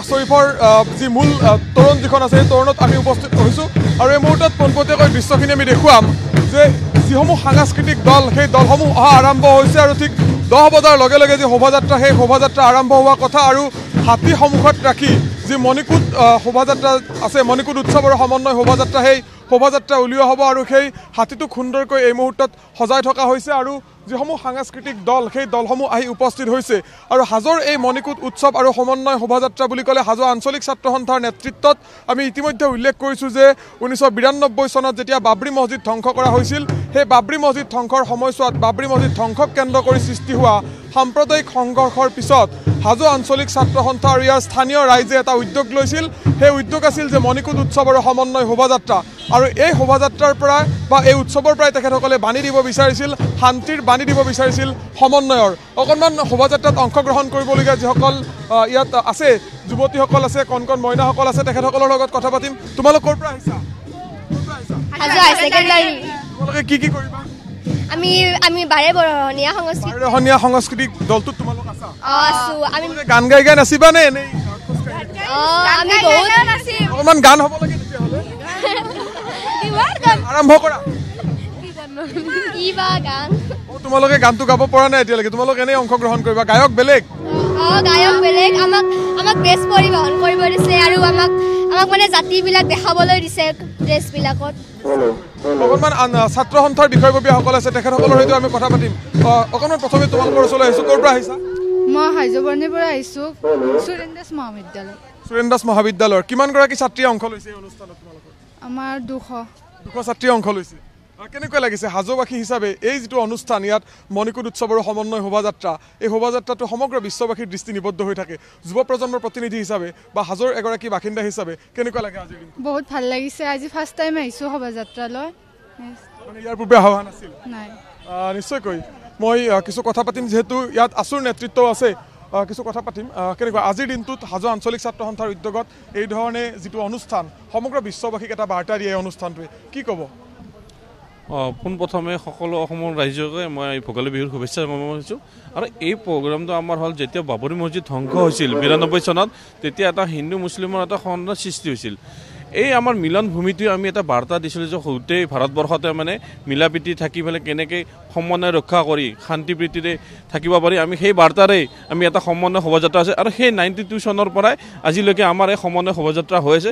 শ্বৰীফৰ যি মূল তোৰণ যিখন আছে সেই তোৰণত আমি উপস্থিত হৈছোঁ আৰু এই মুহূৰ্তত পোনপটীয়াকৈ দৃশ্যখিনি আমি দেখুৱাম যে যিসমূহ সাংস্কৃতিক দল সেই দলসমূহ অহা আৰম্ভ হৈছে আৰু ঠিক 10 বজাৰ লগে লগে যি শোভাযাত্ৰা সেই শোভাযাত্ৰা আৰম্ভ হোৱা কথা আৰু হাতী সন্মুখত ৰাখি যি মণিকূট শোভাযাত্ৰা আছে মণিকূট উৎসৱৰ সমন্বয় শোভাযাত্ৰা সেই শোভাযাত্ৰা উলিওৱা হ'ব আৰু সেই হাতীটোক সুন্দৰকৈ এই মুহূৰ্তত সজাই থকা হৈছে আৰু যিসমূহ সাংস্কৃতিক দল সেই দলসমূহ আহি উপস্থিত হৈছে আৰু হাজোৰ এই মণিকূট উৎসৱ আৰু সমন্বয় শোভাযাত্ৰা বুলি ক'লে হাজো আঞ্চলিক ছাত্ৰ সন্থাৰ নেতৃত্বত আমি ইতিমধ্যে উল্লেখ কৰিছোঁ যে 1992 চনত যেতিয়া বাবৰি মছজিদ ধ্বংস কৰা হৈছিল সেই বাবৰি মছজিদ ধ্বংসৰ সময়ছোৱাত বাবৰি মছজিদ ধ্বংসক কেন্দ্ৰ কৰি সৃষ্টি হোৱা সাম্প্ৰদায়িক সংঘৰ্ষৰ পিছত হাজো আঞ্চলিক ছাত্ৰ সন্থা আৰু ইয়াৰ স্থানীয় ৰাইজে এটা উদ্যোগ লৈছিল সেই উদ্যোগ আছিল যে মণিকূট উৎসৱ আৰু সমন্বয় শোভাযাত্ৰা আৰু এই শোভাযাত্ৰাৰ পৰা বা এই উৎসৱৰ পৰাই তেখেতসকলে বাণী দিব বিচাৰিছিল শান্তিৰ বাণী দিব বিচাৰিছিল সমন্বয়ৰ অকণমান শোভাযাত্ৰাত অংশগ্ৰহণ কৰিবলগীয়া যিসকল ইয়াত আছে যুৱতীসকল আছে কণ কণ মইনাসকল আছে তেখেতসকলৰ লগত কথা পাতিম তোমালোক ক'ৰ পৰা আহিছা তোমালোকে কি কৰিবা আমি বাৰে বৰহনীয়া সাংস্কৃতিক দলটোত তোমালোক আছা আমি গান গাই নাচিবা নে এনেই আমি বহুত নাচিম অকণমান গান হ'ব লাগে তেতিয়াহ'লে আৰম্ভ কৰা কিবা গান তোমালোকে গানটো গাব পৰা নাই এতিয়ালৈকে তোমালোক এনেই অংশগ্ৰহণ কৰিবা গায়ক বেলেগ আমাক ড্ৰেছ পৰিবহন কৰিব দিছে আৰু আমাক মানে জাতিবিলাক দেখাবলৈ দিছে ড্ৰেছবিলাকত অকণমান ছাত্ৰ সন্থাৰ বিষয়ববীয়াসকল আছে তেখেতসকলৰ সৈতে আমি কথা পাতিম অকণমান প্ৰথমে তোমালোকৰ ওচৰলৈ আহিছোঁ ক'ৰ পৰা আহিছা মই হাইজবৰ্ণিৰ পৰা আহিছোঁ সুৰেন দাস মহাবিদ্যালয়ৰ কিমানগৰাকী ছাত্ৰীয়ে অংশ লৈছে এই অনুষ্ঠানত তোমালোকৰ আমাৰ 200 ছাত্ৰীয়ে অংশ লৈছে কেনেকুৱা লাগিছে হাজোবাসী হিচাপে এই যিটো অনুষ্ঠান ইয়াত মণিকূট উৎসৱৰ সমন্বয় শোভাযাত্ৰা এই শোভাযাত্ৰাটো সমগ্ৰ বিশ্ববাসীৰ দৃষ্টি নিবদ্ধ হৈ থাকে যুৱ প্ৰজন্মৰ প্ৰতিনিধি হিচাপে বা হাজোৰ এগৰাকী বাসিন্দা হিচাপে কেনেকুৱা লাগে আজি বহুত ভাল লাগিছে আজি ফাৰ্ষ্ট টাইম আহিছোঁ শোভাযাত্ৰালৈ মানে ইয়াৰ পূৰ্বে অহা নাছিল নাই নিশ্চয়কৈ মই কিছু কথা পাতিম যিহেতু ইয়াত আছুৰ নেতৃত্বও আছে কিছু কথা পাতিম কেনেকুৱা আজিৰ দিনটোত হাজো আঞ্চলিক ছাত্ৰ সন্থাৰ উদ্যোগত এই ধৰণে যিটো অনুষ্ঠান সমগ্ৰ বিশ্ববাসীক এটা বাৰ্তা দিয়ে এই অনুষ্ঠানটোৱে কি ক'ব পোনপ্ৰথমে সকলো অসমৰ ৰাইজকে মই ভোগালী বিহুৰ শুভেচ্ছা জনাইছোঁ আৰু এই প্ৰগ্ৰামটো আমাৰ হ'ল যেতিয়া বাবৰি মছজিদ ধ্বংস হৈছিল 92 চনত তেতিয়া এটা হিন্দু মুছলিমৰ এটা খণ্ডৰ সৃষ্টি হৈছিল এই আমাৰ মিলন ভূমিটোৱে আমি এটা বাৰ্তা দিছিলোঁ যে গোটেই ভাৰতবৰ্ষতে মানে মিলা প্ৰীতি থাকি পেলাই কেনেকৈ সমন্বয় ৰক্ষা কৰি শান্তি প্ৰীতিৰে থাকিব পাৰি আমি সেই বাৰ্তাৰে আমি এটা সমন্বয় শোভাযাত্ৰা আছে আৰু সেই 92 চনৰ পৰাই আজিলৈকে আমাৰ এই সমন্বয় শোভাযাত্ৰা হৈ আছে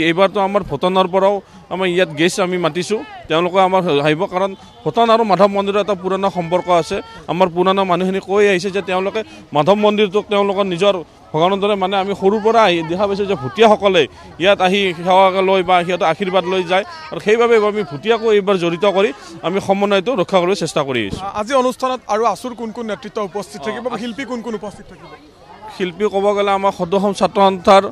এইবাৰতো আমাৰ ভূটানৰ পৰাও আমাৰ ইয়াত গেষ্ট আমি মাতিছোঁ তেওঁলোকে আমাৰ আহিব কাৰণ ভূটান আৰু মাধৱ মন্দিৰৰ এটা পুৰণা সম্পৰ্ক আছে আমাৰ পুৰণা মানুহখিনি কৈ আহিছে যে তেওঁলোকে মাধৱ মন্দিৰটোক তেওঁলোকৰ নিজৰ ভগৱানৰ দৰে মানে আমি সৰুৰ পৰা আহি দেখা পাইছোঁ যে ভুটীয়াসকলে ইয়াত আহি সেৱা লৈ বা সিহঁতৰ আশীৰ্বাদ লৈ যায় আৰু সেইবাবে আমি ভুটীয়াকো এইবাৰ জড়িত কৰি আমি সমন্বয়টো ৰক্ষা কৰিবলৈ চেষ্টা কৰি আহিছোঁ আজি অনুষ্ঠানত আৰু আছুৰ কোন কোন নেতৃত্ব উপস্থিত থাকিব বা শিল্পী কোন কোন উপস্থিত থাকিব শিল্পী ক'ব গ'লে আমাৰ সদৌ ছাত্ৰ সন্থাৰ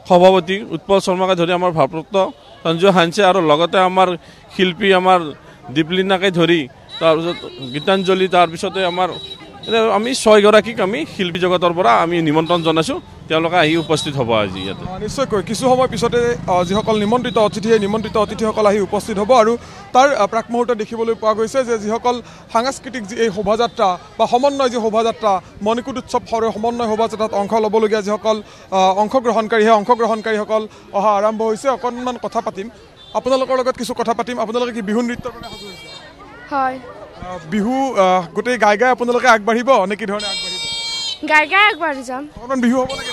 সভাপতি উৎপল শৰ্মাকে ধৰি আমাৰ ভাৰপ্ৰাপ্ত সঞ্জয় হানছে আৰু লগতে আমাৰ শিল্পী আমাৰ দীপলিনাকে ধৰি তাৰপিছত গীতাঞ্জলি তাৰপিছতে আমাৰ আমি 6 গৰাকীক আমি শিল্পী জগতৰ পৰা আমি নিমন্ত্ৰণ জনাইছোঁ তেওঁলোকে আহি উপস্থিত হ'ব আজি ইয়াতে নিশ্চয়কৈ কিছু সময় পিছতে যিসকল নিমন্ত্ৰিত অতিথি সেই নিমন্ত্ৰিত অতিথিসকল আহি উপস্থিত হ'ব আৰু তাৰ প্ৰাক মুহূৰ্তত দেখিবলৈ পোৱা গৈছে যে যিসকল সাংস্কৃতিক যি এই শোভাযাত্ৰা বা সমন্বয় যি শোভাযাত্ৰা মণিকূট উৎসৱ সমন্বয় শোভাযাত্ৰাত অংশ ল'বলগীয়া যিসকল অংশগ্ৰহণকাৰী সেই অংশগ্ৰহণকাৰীসকল অহা আৰম্ভ হৈছে অকণমান কথা পাতিম আপোনালোকৰ লগত কিছু কথা পাতিম আপোনালোকে কি বিহু নৃত্যৰ বাবে সাজু হৈছে হয় বিহু গোটেই গাই আপোনালোকে আগবাঢ়িব নে কি ধৰণে আগবাঢ়িব গাই আগবাঢ়ি যাম অকণমান বিহু হ'ব লাগে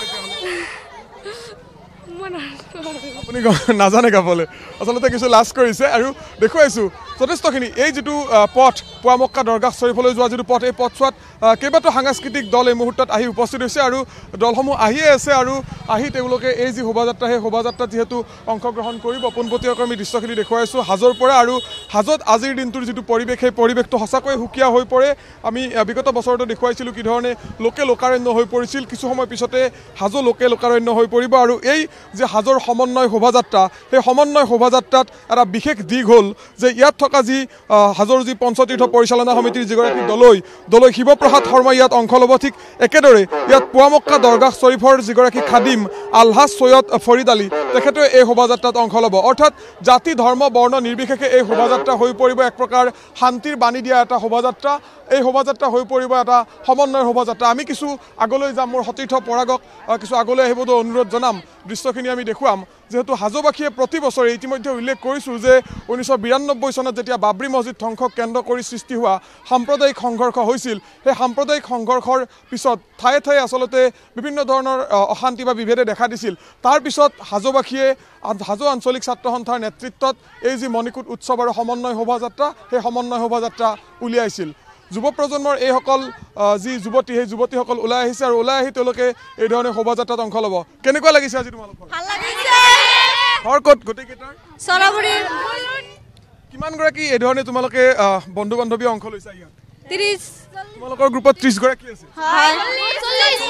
আপুনি নাজানে গাবলৈ আচলতে কিছু লাজ কৰিছে আৰু দেখুৱাইছোঁ যথেষ্টখিনি এই যিটো পথ পুৱামক্কা দৰগাহ শ্বৰীফলৈ যোৱা যিটো পথ এই পথছোৱাত কেইবাটাও সাংস্কৃতিক দল এই মুহূৰ্তত আহি উপস্থিত হৈছে আৰু দলসমূহ আহিয়ে আছে আৰু আহি তেওঁলোকে এই যি শোভাযাত্ৰা সেই শোভাযাত্ৰাত যিহেতু অংশগ্ৰহণ কৰিব পোনপটীয়াকৈ আমি দৃশ্যখিনি দেখুৱাইছোঁ হাজোৰ পৰা আৰু হাজোত আজিৰ দিনটোৰ যিটো পৰিৱেশ সেই পৰিৱেশটো সঁচাকৈ সুকীয়া হৈ পৰে আমি বিগত বছৰতো দেখুৱাইছিলোঁ কি ধৰণে লোকে লোকাৰণ্য হৈ পৰিছিল কিছু সময় পিছতে হাজো লোকে লোকাৰণ্য হৈ পৰিব আৰু এই যে হাজোৰ সমন্বয় শোভাযাত্ৰা সেই সমন্বয় শোভাযাত্ৰাত এটা বিশেষ দিশ হ'ল যে ইয়াত থকা যি হাজোৰ যি পঞ্চতীৰ্থ পৰিচালনা সমিতিৰ যিগৰাকী দলৈ শিৱপ্ৰসাদ শৰ্মা ইয়াত অংশ ল'ব ঠিক একেদৰে ইয়াত পুৱামক্কা দৰগাহ শ্বৰীফৰ যিগৰাকী খাদিম আলহাজ সৈয়দ ফৰিদ আলী তেখেতে এই শোভাযাত্ৰাত অংশ ল'ব অৰ্থাৎ জাতি ধৰ্ম বৰ্ণ নিৰ্বিশেষে এই শোভাযাত্ৰা হৈ পৰিব এক প্ৰকাৰ শান্তিৰ বাণী দিয়া এটা শোভাযাত্ৰা এই শোভাযাত্ৰা হৈ পৰিব এটা সমন্বয় শোভাযাত্ৰা আমি কিছু আগলৈ যাম মোৰ সতীৰ্থ পৰাগক কিছু আগলৈ আহিবলৈ অনুৰোধ জনাম দৃশ্যখিনি আমি দেখুৱাম যেহেতু হাজোবাসীয়ে প্ৰতি বছৰে ইতিমধ্যে উল্লেখ কৰিছোঁ যে 1992 চনত যেতিয়া বাবৰি মছজিদ ধ্বংসক কেন্দ্ৰ কৰি সৃষ্টি হোৱা সাম্প্ৰদায়িক সংঘৰ্ষ হৈছিল সেই সাম্প্ৰদায়িক সংঘৰ্ষৰ পিছত ঠায়ে ঠায়ে আচলতে বিভিন্ন ধৰণৰ অশান্তি বা বিভেদে দেখা দিছিল তাৰ পিছত হাজোবাসীয়ে হাজো আঞ্চলিক ছাত্ৰ সন্থাৰ নেতৃত্বত এই যি মণিকূট উৎসৱ আৰু সমন্বয় শোভাযাত্ৰা সেই সমন্বয় শোভাযাত্ৰা উলিয়াইছিল যুৱ প্ৰজন্মৰ এইসকল যি যুৱতী সেই যুৱতীসকল ওলাই আহিছে আৰু ওলাই আহি তেওঁলোকে এই ধৰণে শোভাযাত্ৰাত অংশ ল'ব কেনেকুৱা লাগিছে আজি তোমালোকৰ ভাল লাগিছে ঘৰ ক'ত গোটেইকেইটাৰ চৰাবুৰী কিমানগৰাকী এই ধৰণে তোমালোকে বন্ধু বান্ধৱী অংশ লৈছা ইয়াত 30 তোমালোকৰ গ্ৰুপত 30 গৰাকী আছে হয়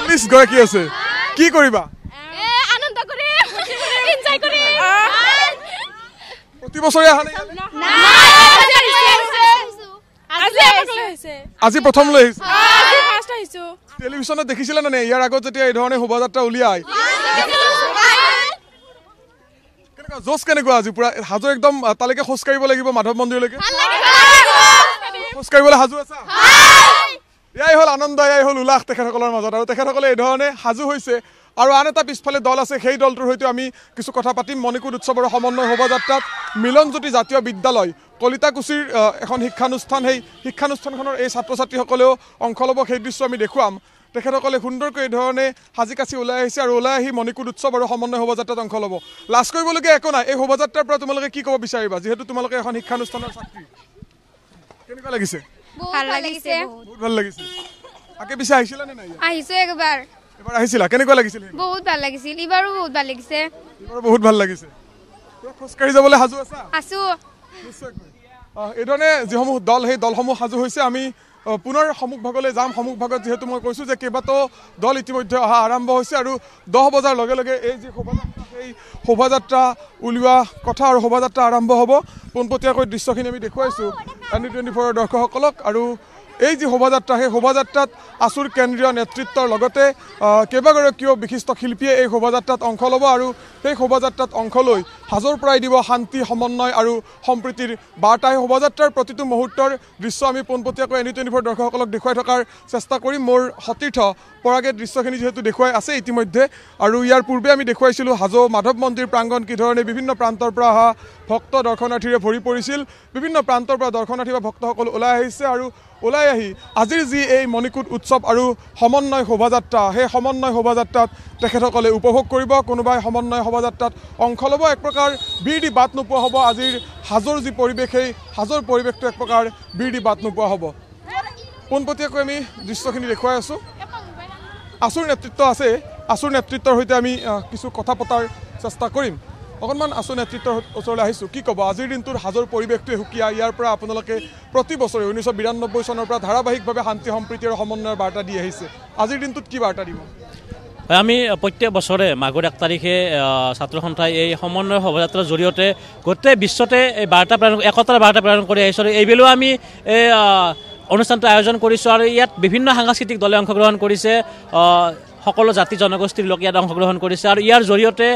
40 গৰাকী আছে কি কৰিবা আনন্দ কৰি এনজয় কৰি প্ৰতি বছৰে আহা নাই আজি প্ৰথম লৈ আহিছে টেলিভিশ্যনত দেখিছিলা নে ইয়াৰ আগত যেতিয়া এই ধৰণে শোভাযাত্ৰা উলিয়াই কেনেকুৱা জোচ কেনেকুৱা আজি পুৰা হাজো একদম তালৈকে খোজ কাঢ়িব লাগিব মাধৱ মন্দিৰলৈকে খোজ কাঢ়িবলৈ সাজু আছা এয়াই হ'ল আনন্দ এয়াই হ'ল উল্লাস তেখেতসকলৰ মাজত আৰু তেখেতসকলে এই ধৰণে সাজু হৈছে আৰু আন এটা পিছফালে দল আছে সেই দলটোৰ সৈতে আমি কিছু কথা পাতিম মণিকূট উৎসৱৰ সমন্বয় শোভাযাত্ৰাত মিলনজ্যোতি জাতীয় বিদ্যালয় কলিতাকুছিৰ এখন শিক্ষানুষ্ঠান সেই শিক্ষানুষ্ঠানখনৰ এই ছাত্ৰ ছাত্ৰীসকলেও অংশ ল'ব সেই দৃশ্য আমি দেখুৱাম তেখেতসকলে সুন্দৰকৈ এই ধৰণে সাজি কাচি ওলাই আহিছে আৰু ওলাই আহি মণিকূট উৎসৱ আৰু সমন্বয় শোভাযাত্ৰাত অংশ ল'ব লাজ কৰিবলগীয়া একো নাই এই শোভাযাত্ৰাৰ পৰা তোমালোকে কি ক'ব বিচাৰিবা যিহেতু তোমালোকে এখন শিক্ষানুষ্ঠানৰ ছাত্ৰী কেনেকুৱা লাগিছে ভাল লাগিছে বহুত ভাল লাগিছে আগে পিছে আহিছিলা নে নাই আহিছো একবাৰ এবাৰ আহিছিলা কেনেকুৱা লাগিছিল বহুত ভাল লাগিছিল ইবাৰো বহুত ভাল লাগিছে এবাৰ বহুত ভাল লাগিছে খোজকাঢ়ি যাবলৈ সাজু আছা আছো এই ধৰণে যিসমূহ দল সেই দলসমূহ সাজু হৈছে আমি পুনৰ সন্মুখভাগলৈ যাম সন্মুখভাগত যিহেতু মই কৈছোঁ যে কেইবাটাও দল ইতিমধ্যে অহা আৰম্ভ হৈছে আৰু 10 বজাৰ লগে লগে এই যি শোভাযাত্ৰা সেই শোভাযাত্ৰা উলিওৱা কথা আৰু শোভাযাত্ৰা আৰম্ভ হ'ব পোনপটীয়াকৈ দৃশ্যখিনি আমি দেখুৱাইছোঁ N24 দৰ্শকসকলক আৰু এই যি শোভাযাত্ৰা সেই শোভাযাত্ৰাত আছুৰ কেন্দ্ৰীয় নেতৃত্বৰ লগতে কেইবাগৰাকীও বিশিষ্ট শিল্পীয়ে এই শোভাযাত্ৰাত অংশ ল'ব আৰু সেই শোভাযাত্ৰাত অংশ লৈ হাজোৰ পৰাই দিব শান্তি সমন্বয় আৰু সম্প্ৰীতিৰ বাৰ্তা এই শোভাযাত্ৰাৰ প্ৰতিটো মুহূৰ্তৰ দৃশ্য আমি পোনপটীয়াকৈ N24 দৰ্শকসকলক দেখুৱাই থকাৰ চেষ্টা কৰিম মোৰ সতীৰ্থ পৰাগে দৃশ্যখিনি যিহেতু দেখুৱাই আছে ইতিমধ্যে আৰু ইয়াৰ পূৰ্বে আমি দেখুৱাইছিলোঁ হাজো মাধৱ মন্দিৰ প্ৰাংগণ কি ধৰণে বিভিন্ন প্ৰান্তৰ পৰা অহা ভক্ত দৰ্শনাৰ্থীৰে ভৰি পৰিছিল বিভিন্ন প্ৰান্তৰ পৰা দৰ্শনাৰ্থী বা ভক্তসকল ওলাই আহিছে আৰু ওলাই আহি আজিৰ যি এই মণিকূট উৎসৱ আৰু সমন্বয় শোভাযাত্ৰা সেই সমন্বয় শোভাযাত্ৰাত তেখেতসকলে উপভোগ কৰিব কোনোবাই সমন্বয় শোভাযাত্ৰাত অংশ ল'ব এক প্ৰকাৰ বীৰ দি বাট নোপোৱা হ'ব আজিৰ হাজোৰ যি পৰিৱেশ সেই হাজোৰ পৰিৱেশটো এক প্ৰকাৰ বীৰ দি বাট নোপোৱা হ'ব পোনপটীয়াকৈ আমি দৃশ্যখিনি দেখুৱাই আছোঁ আছুৰ নেতৃত্ব আছে আছুৰ নেতৃত্বৰ সৈতে আমি কিছু কথা পতাৰ চেষ্টা কৰিম অকণমান আছু নেতৃত্বৰ ওচৰলৈ আহিছোঁ কি ক'ব আজিৰ দিনটোৰ হাজোৰ পৰিৱেশটোৱে সুকীয়া ইয়াৰ পৰা আপোনালোকে প্ৰতি বছৰে 1992 চনৰ পৰা ধাৰাবাহিকভাৱে শান্তি সম্প্ৰীতি আৰু সমন্বয়ৰ বাৰ্তা দি আহিছে আজিৰ দিনটোত কি বাৰ্তা দিব আমি প্ৰত্যেক বছৰে মাঘৰ 1 তাৰিখে ছাত্ৰ সন্থাই এই সমন্বয় শোভাযাত্ৰাৰ জৰিয়তে গোটেই বিশ্বতে এই বাৰ্তা প্ৰেৰণ একতাৰ বাৰ্তা প্ৰেৰণ কৰি আহিছোঁ আৰু এইবেলিও আমি এই অনুষ্ঠানটো আয়োজন কৰিছোঁ আৰু ইয়াত বিভিন্ন সাংস্কৃতিক দলে অংশগ্ৰহণ কৰিছে সকলো জাতি জনগোষ্ঠীৰ লোক ইয়াত অংশগ্ৰহণ কৰিছে আৰু ইয়াৰ জৰিয়তে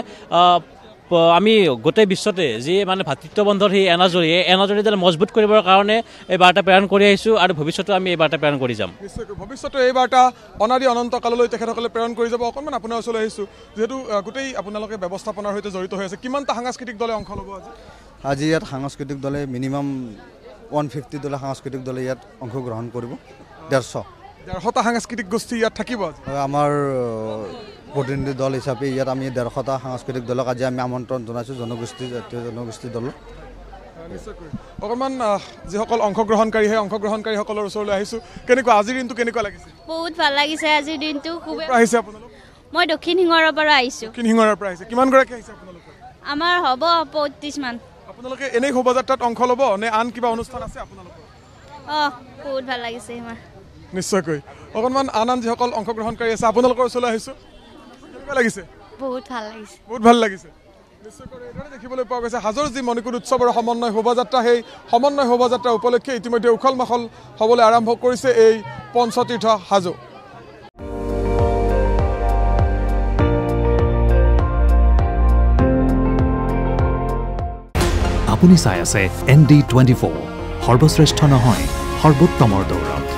আমি গোটেই বিশ্বতে যি মানে ভাতৃত্ববন্ধৰ সেই এনাজৰী যেন মজবুত কৰিবৰ কাৰণে এই বাৰ্তা প্ৰেৰণ কৰি আহিছোঁ আৰু ভৱিষ্যতে আমি এই বাৰ্তা প্ৰেৰণ কৰি যাম ভৱিষ্যতে এই বাৰ্তা অনাদি অনন্ত কাললৈ তেখেতসকলে প্ৰেৰণ কৰি যাব অকণমান আপোনাৰ ওচৰলৈ আহিছোঁ যিহেতু গোটেই আপোনালোকে ব্যৱস্থাপনাৰ সৈতে জড়িত হৈ আছে কিমানটা সাংস্কৃতিক দলে অংশ ল'ব আজি ইয়াত সাংস্কৃতিক দলে মিনিমাম 150 দলে সাংস্কৃতিক দলে ইয়াত অংশগ্ৰহণ কৰিব 150টা সাংস্কৃতিক গোষ্ঠী ইয়াত থাকিব আমাৰ প্ৰতিনিধি দল হিচাপে ইয়াত আমি 150টা সাংস্কৃতিক দলক আজি আমি আমন্ত্ৰণ জনাইছোঁ জনগোষ্ঠী দলক অকণমান যিসকল অংশগ্ৰহণকাৰী সেই অংশগ্ৰহণকাৰীসকলৰ ওচৰলৈ আহিছোঁ কেনেকুৱা আজিৰ দিনটো কেনেকুৱা লাগিছে বহুত ভাল লাগিছে আজিৰ দিনটো খুব আহিছে আপোনালোক মই দক্ষিণ সিঙৰৰ পৰা আহিছোঁ দক্ষিণ সিঙৰৰ পৰা আহিছে কিমানগৰাকী আহিছে আপোনালোক আমাৰ হ'ব 35 মান আপোনালোকে এনেই শোভাযাত্ৰাত অংশ ল'ব নে আন কিবা অনুষ্ঠান আছে আপোনালোকৰ বহুত ভাল লাগিছে আমাৰ নিশ্চয়কৈ অকণমান আন যিসকল অংশগ্ৰহণকাৰী আছে আপোনালোকৰ ওচৰলৈ আহিছোঁ কেনেকুৱা লাগিছে বহুত ভাল লাগিছে বহুত ভাল লাগিছে নিশ্চয়কৈ এইদৰে দেখিবলৈ পোৱা গৈছে হাজোৰ যি মণিকুট উৎসৱৰ সমন্বয় শোভাযাত্ৰা সেই সমন্বয় শোভাযাত্ৰা উপলক্ষে ইতিমধ্যে উখল মাখল হ'বলৈ আৰম্ভ কৰিছে এই পঞ্চতীৰ্থ হাজো আপুনি চাই আছে ND24 সৰ্বশ্ৰেষ্ঠ নহয় সৰ্বোত্তমৰ দৌৰত